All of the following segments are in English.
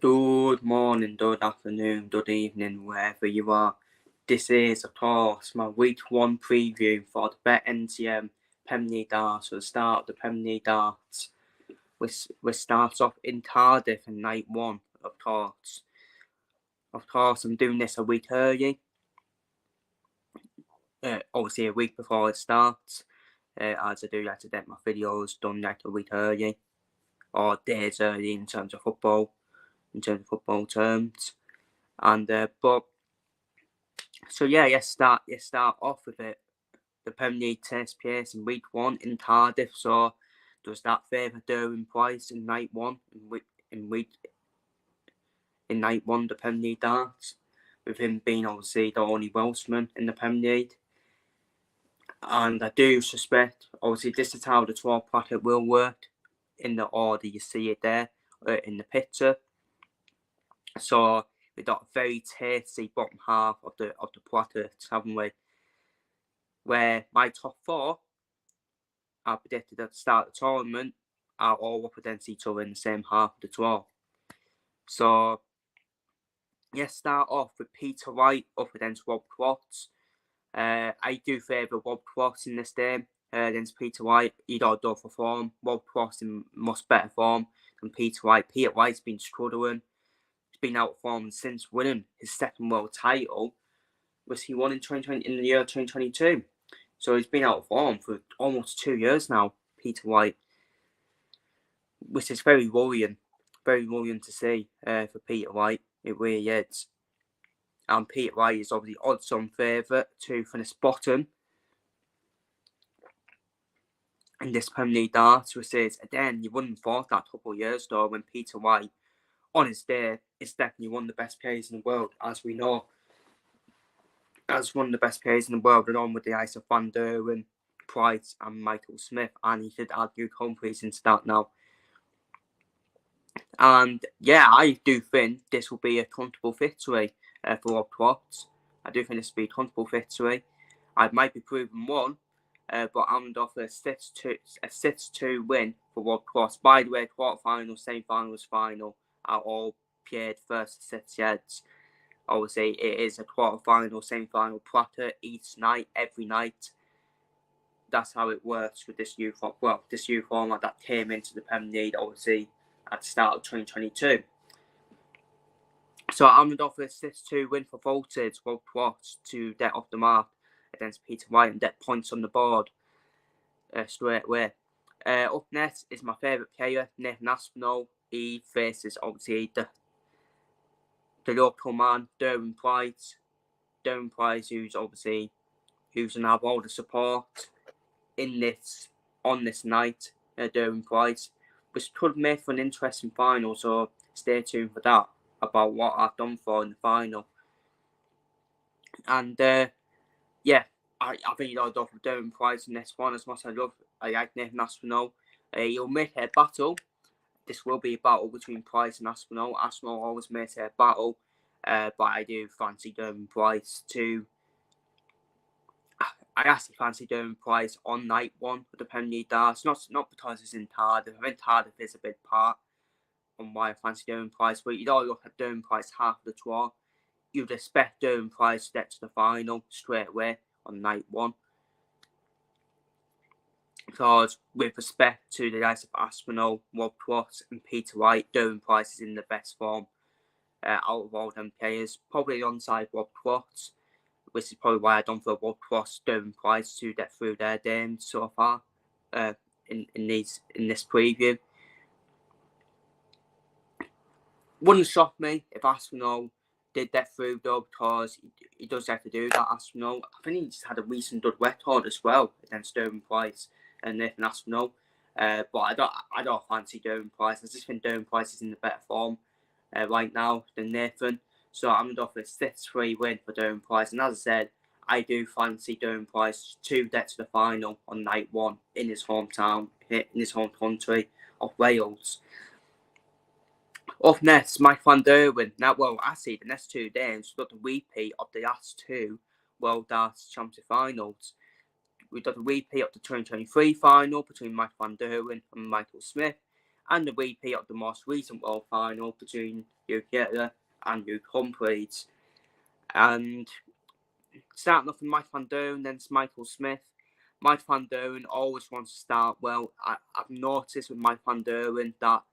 Good morning, good afternoon, good evening, wherever you are. This is, of course, my week one preview for the BETMGM Premier League Darts. For the start of the Premier League Darts, we start off in Cardiff in night one, of course. Of course, I'm doing this a week early, obviously a week before it starts, as I do like to get my videos done like a week early, or days early in terms of football terms. And so yeah, you start off with it. The Premier League takes place in week one in Cardiff. So does that favour Derwin Price in night one in night one the Premier League Darts, with him being obviously the only Welshman in the Premier League. And I do suspect, obviously, this is how the 12 bracket will work in the order you see it there in the picture. So we got a very tasty bottom half of the bracket, haven't we? Where my top four are predicted at the start of the tournament are all up against each other in the same half of the 12. So, let's start off with Peter White up against Rob Cross. I do favour Rob Cross in this game against Peter White. He got done for form. Rob Cross in much better form than Peter White. Peter White's been struggling. He's been out of form since winning his second world title, which he won in the year 2022. So he's been out of form for almost 2 years now, Peter White, which is very worrying to see for Peter White. It really is. And Peter White is obviously odds-on favourite to finish bottom in this Premier League Darts, which is, again, you wouldn't have thought that a couple of years ago when Peter White, on his day, is definitely one of the best players in the world, as we know. As one of the best players in the world, along with the likes of Van Derwin, Price and Michael Smith, and he should add Luke Humphries into that now. And yeah, I do think this will be a comfortable victory for Rob Cross. I do think this will be a comfortable victory. I might be proving one, but I'm off a 6-2 win for Rob Cross. By the way, quarterfinal, semi-finals, final are all played first to 6 heads. Obviously, it is a quarterfinal, semi-final bracket each night, every night. That's how it works with this new format that came into the Premier League, obviously, at the start of 2022. So I'm going to offer a 6-2 win for Voltage, Rob Cross, to get off the mark against Peter White and get points on the board straight away. Up next is my favourite player, Nathan Aspinall. He faces, obviously, the local man, Derwin Price. Derwin Price, who's going to have all the support on this night, Derwin Price, which could make for an interesting final, so stay tuned for that, about what I've done for in the final. And yeah, I think you'll go for Derwin Price in this one. As much as I like Nathan Aspinall, he'll make a battle. This will be a battle between Price and Aspinall. Aspinall always makes a battle, but I do fancy Derwin Price to. I actually fancy Derwin Price on night one of the Premier League Darts. Not because it's in Cardiff. I think Cardiff is a big part on why I fancy Derwin Price. But you don't look at Derwin Price half of the tour. You'd expect Derwin Price to get to the final straight away on night one. Because with respect to the guys of Aspinall, Rob Cross and Peter White, Derwin Price is in the best form out of all them players. Probably alongside Rob Cross, which is probably why I don't feel Rob Cross, Derwin Price to get through their games so far in this preview. Wouldn't shock me if Aspinall did get through though, because he does have to do that. Aspinall, I think he's had a recent good record as well against Derwin Price and Nathan Aspinall. But I don't fancy Derwin Price. I just think Derwin Price is in the better form right now than Nathan. So I'm going to offer a 6-3 win for Derwin Price. And as I said, I do fancy Derwin Price to get to the final on night one in his hometown, in his home country of Wales. Up next, Mike Van Derwin. Now, actually, the next 2 games, we've got the repeat of the last 2 World Darts Championship finals. We've got the repeat of the 2023 final between Mike Van Derwin and Michael Smith. and the repeat of the most recent World Final between Hugh Kettler and Luke Humphries. And starting off with Mike Van Doren, then it's Michael Smith. Mike Van Doren always wants to start well. I've noticed with Mike Van Doren that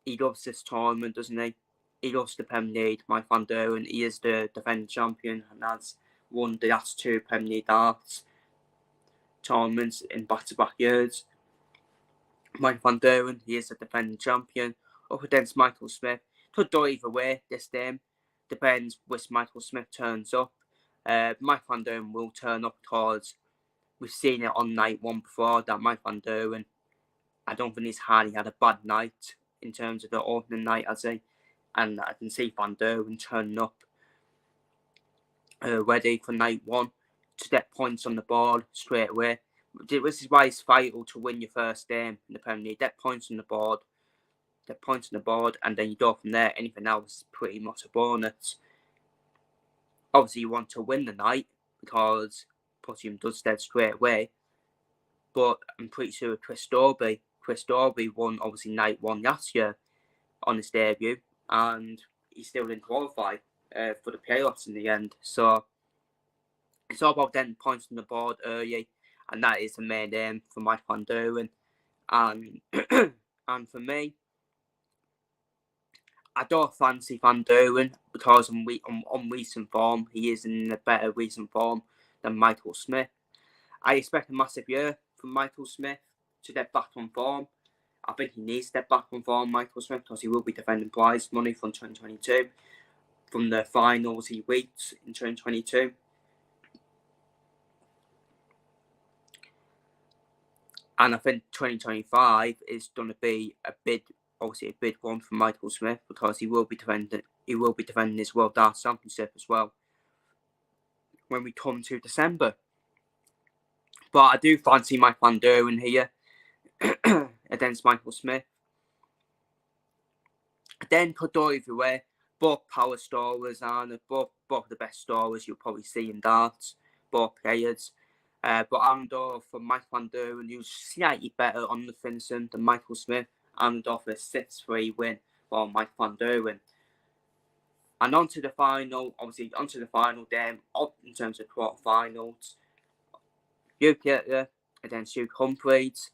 he loves this tournament, doesn't he? He loves the Premier League. Mike Van Doren, he is the defending champion and has won the last 2 Premier League darts tournaments in back-to-back years. Mike Van Doren, he is the defending champion. Up against Michael Smith. Could go either way this game. Depends which Michael Smith turns up. Mike Van Doren will turn up because we've seen it on night 1 before that Mike Van Doren, I don't think he's hardly had a bad night in terms of the opening night, has he? And I can see Van Doren turning up ready for night 1 to get points on the board straight away. This is why it's vital to win your first game in the Premier League. Get points on the board, and then you go from there. Anything else is pretty much a bonus. Obviously, you want to win the night because Puttium does dead straight away. But I'm pretty sure Chris Dobey won obviously night 1 last year on his debut, and he still didn't qualify for the playoffs in the end. So it's all about getting points on the board early, and that is the main aim for Mike Van Doren. And and for me, I don't fancy Van Doren because on recent form, he is in a better recent form than Michael Smith. I expect a massive year from Michael Smith to get back on form. I think he needs to get back on form, Michael Smith, because he will be defending prize money from 2022, from the finals he reached in 2022. And I think 2025 is going to be a big one for Michael Smith because he will be defending his World Darts Championship as well when we come to December. But I do fancy Mike Van Doren here against Michael Smith. Then could go either way. Both power scorers and both the best scorers you'll probably see in darts. Both players. But I'm going for Mike Van Doren, who's slightly better on the finishing than Michael Smith. I'm going for a 6-3 win for Mike Van Doren. And onto the final game in terms of quarterfinals. Hugh Kettler against Luke Humphries.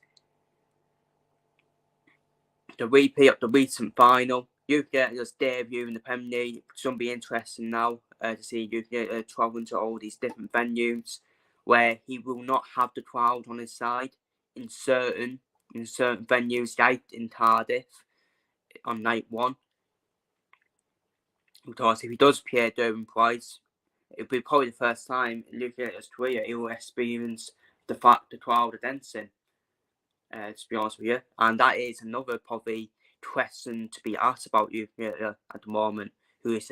The repeat of the recent final. Hugh Kettler's debut in the Premier League. It's going to be interesting now to see Hugh Kettler travelling to all these different venues where he will not have the crowd on his side in certain venues, like in Cardiff on night 1. Because if he does play Durham Price, it'll be probably the first time in Luke Kettler's career he will experience the crowd against him. To be honest with you, and that is another probably question to be asked about Hugh Kettler at the moment. Who is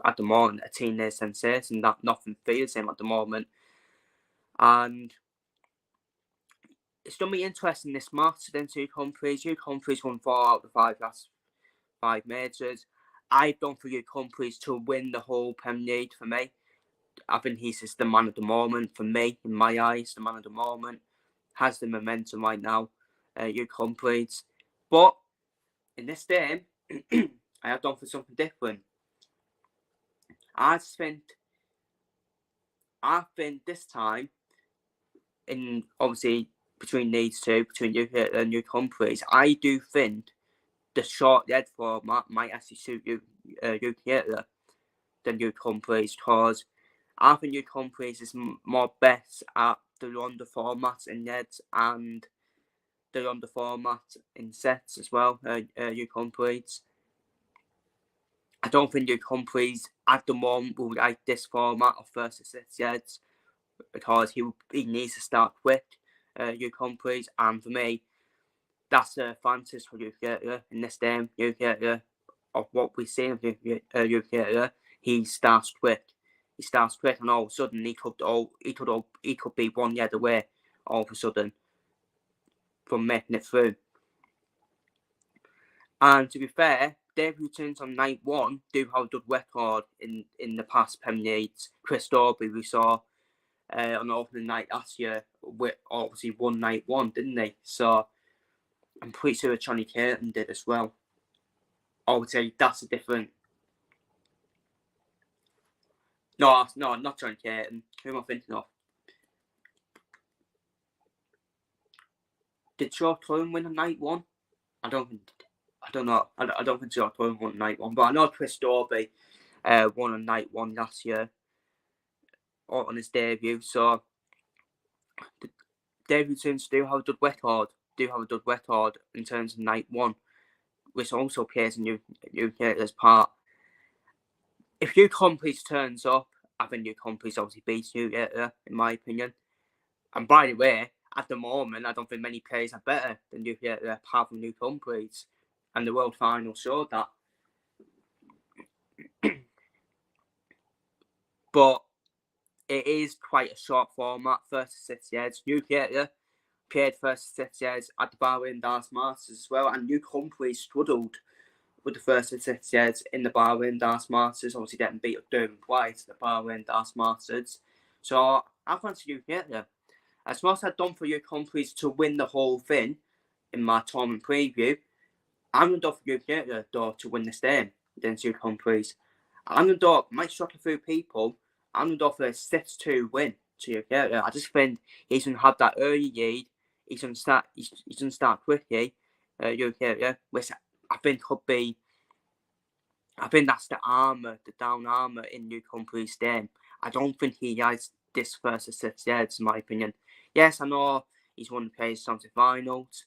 at the moment a teenage sensation that nothing feels him at the moment, and it's going to be interesting this match against Luke Humphries. Luke Humphries won 4 out of the last 5 majors. I don't think Luke Humphries to win the whole Premier League for me. I think he's just the man of the moment for me, in my eyes. The man of the moment has the momentum right now. Luke Humphries, but in this game, I have gone for something different. I think this time, in obviously between these two, between Hugh Kettler and Luke Humphries, I do think the short lead format might actually suit Hugh Kettler than Luke Humphries, because I think Luke Humphries is more best at the longer formats in leads and the longer format in sets as well. Luke Humphries. I don't think Luke Humphries at the moment will like this format of first to 6 leads because he needs to start quick. Luke Humphries, and for me, that's a advantage for Luke Kettler in this game. Luke Kettler, of what we've seen of Luke Kettler, he starts quick. And all of a sudden he could be 1 lead away all of a sudden from making it through. And to be fair, their routines on night 1 do have a good record in the past Premier Leagues. Chris Dobey we saw on the opening night last year, with obviously won night 1, didn't they? So I'm pretty sure Johnny Curtin did as well. I would say that's a different. No, not Johnny Curtin. Who am I thinking of? Did Joe Turner win on night one? I don't know. I don't think Joe Turner won on night one, but I know Chris Dorby won on night one last year on his debut. So the debutants do have a good record. In terms of night one, which also plays a new character's part. If New Complete turns up, I think New Complete obviously beats New Character, in my opinion. And by the way, at the moment, I don't think many players are better than New Character apart from New Complete. And the World Final showed that. But it is quite a short format, 36 years. New Character played 36 years at the Bahrain Darts Masters as well, and New Complete struggled with the first 6 years in the Bahrain Darts Masters, obviously getting beat up Durham twice at the Bahrain Darts Masters. So I fancy you get there. As much as I've done for you companies to win the whole thing in my tournament preview, I'm going to do for you get there though to win the stand against you companies. I'm going to do, might shock a few people, I'm going to do for a 6-2 win to you get there. I just think he's going to have that early lead. He's going to start quickly. You get there, which I think could be. I think that's the armour, the down armour in New Company's game. I don't think he has this first 6 years, in my opinion. Yes, I know he's won the players' semi-finals.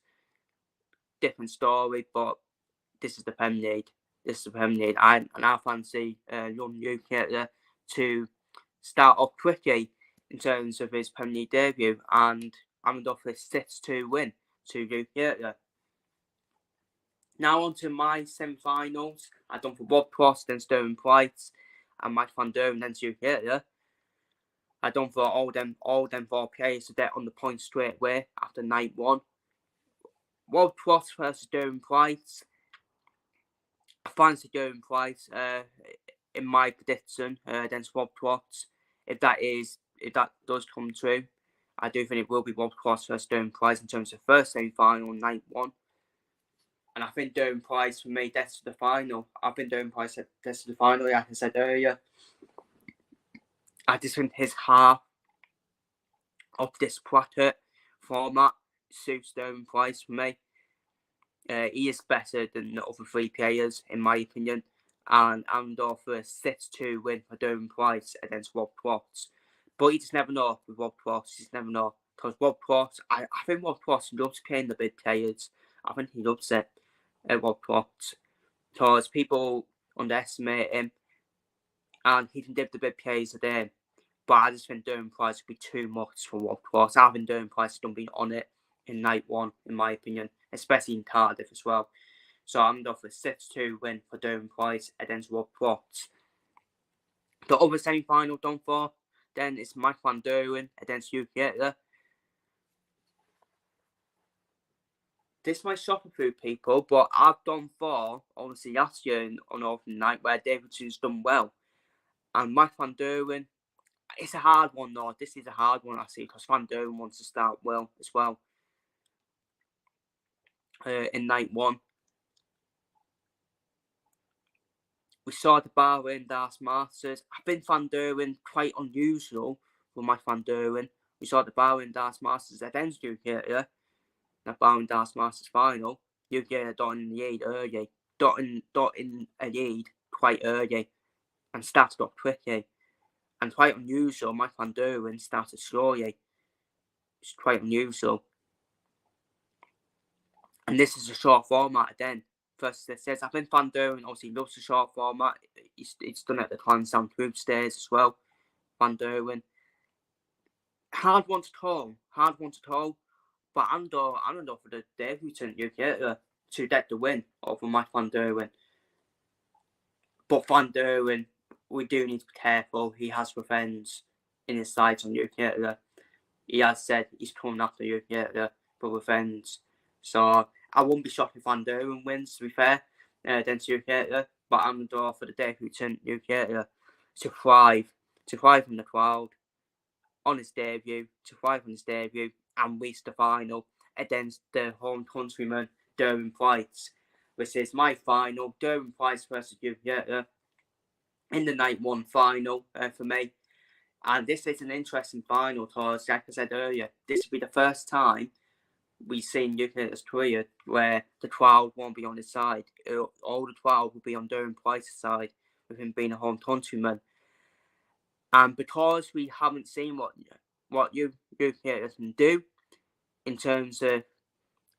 Different story, but this is the Premier League. I fancy young New character to start off quickly in terms of his Premier League debut, and I'm going for a 6-2 win to New character. Now on to my semi-finals. I've done for Rob Cross against Durham Price and Mike Van Duren against Hugh Hitler. I've done for all them 4 players to get on the point straight away after night one. Rob Cross versus Durham Price. I fancy Durham Price in my prediction against Rob Cross. If that does come true, I do think it will be Rob Cross versus Durham Price in terms of first semi-final night one. And I think Durham Price for me gets to the final. I think Durham Price gets to the final, like I said earlier. I just think his half of this bracket format suits Durham Price for me. He is better than the other 3 players, in my opinion. And I'm going for a 6-2 win for Durham Price against Rob Cross. But you just never know with Rob Cross. You just never know. Because Rob Cross, I think Rob Cross loves playing the big players. I think he loves it. Rob Cross, because people underestimate him and he can give the big plays a day. But I just think Durham Price would be too much for Rob Cross. I think Durham Price don't be on it in night one, in my opinion, especially in Cardiff as well. So I'm going for a 6-2 win for Durham Price against Rob Cross. The other semi-final done for then is Mike Van Duren against Hugh Hitler. This might shock a few people, but I've done for, obviously, last year on Open Night where Davidson's done well. And Mike Van Duren, it's a hard one, though. This is a hard one, I see, because Van Duren wants to start well as well in night one. We saw the Bahrain Darts Masters. I think Van Duren quite unusual for Mike Van Duren. We saw the Bahrain Darts Masters against Hugh Hitler. The Bahrain Darts Masters final, you get a dot in the lead early, dot in a lead quite early, and started off quickly. And quite unusual, Mike Van Duren started slowly. It's quite unusual. And this is a short format again. First, it says, I think Van Duren obviously loves the short format. It's done at the Clanstown group stage as well. Van Duren. Hard one to call. But I'm going for the debutant UK to get the win over Mike Van Duren. But Van Duren, we do need to be careful. He has revenge in his sights on UK. He has said he's coming after UK for revenge. So I wouldn't be shocked if Van Duren wins, to be fair, against UK. But I'm going to go for the debutant UK to thrive in the crowd on his debut, and reach the final against the home countryman Durham Price, which is my final, Durham Price versus Ukieta, in the night one final for me. And this is an interesting final because, like I said earlier, this will be the first time we've seen Ukieta's career where the crowd won't be on his side. All the crowd will be on Durham Price's side, with him being a home countryman. And because we haven't seen what Ukieta can do in terms of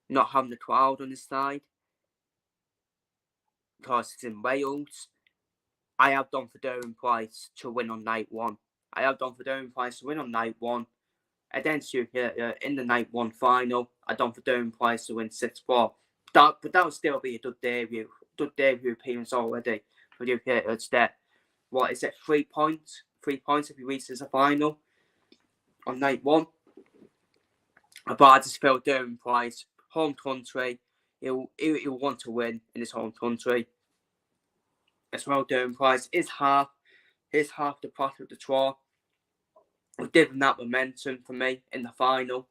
not having the crowd on his side, because it's in Wales, I have done for Durham Price to win on night one. I have done for Durham Price to win on night one against Ukieta in the night one final. I done for Durham Price to win 6-4. But that would still be a good debut appearance already for Ukieta. It's that, what is it, 3 points? 3 points if he reaches the final on night one. But I just feel Durham Price, home country, he'll want to win in his home country. As well, Durham Price is half the product of the draw. We've given that momentum for me in the final.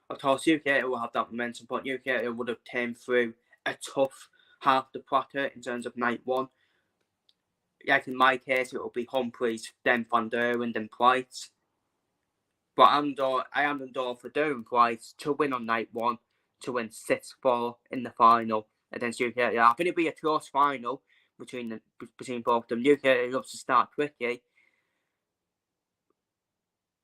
Of course, Ukieta will have that momentum, but Ukieta would have came through a tough half the product in terms of night one. Like in my case, it will be Humphreys, then Van Der, and then Price. But I am on door for Durham Price to win on night one, to win 6-4 in the final against Ukieta. I think it'll be a close final between both of them. Ukieta loves to start quickly,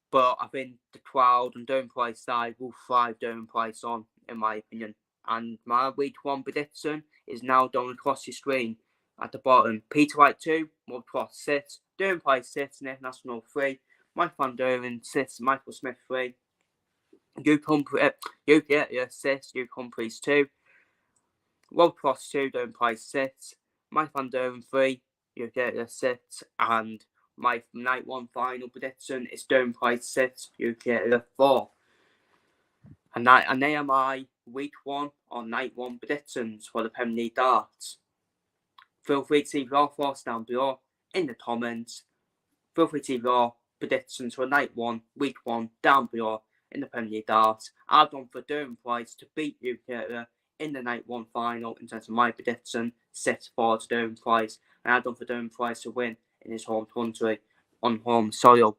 but I think the crowd on Durham Price side will thrive Durham Price on, in my opinion. And my week one prediction is now done across your screen at the bottom. Peter Wright 2, World Cross 6, Durham Price 6, International 3, Mike Van Duren 6, Michael Smith 3, Ukieta 6, Luke Humphreys 2, World Cross 2, Durham Price 6, Mike Van Duren 3, Ukieta 6, and my night one final prediction is Durham Price 6, Ukieta 4. And they are my week one or night one predictions for the Premier League darts. Feel free to leave your thoughts down below in the comments. Feel free to leave your predictions for night one, week one down below in the Premier League darts. I've done for Durham Price to beat Ukieta in the night one final in terms of my prediction, 6-4 to Durham Price. And I've done for Durham Price to win in his home country on home soil.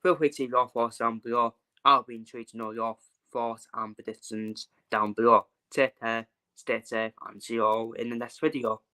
Feel free to leave your thoughts down below. I'll be intrigued to know your thoughts and predictions down below. Take care, stay safe, and see you all in the next video.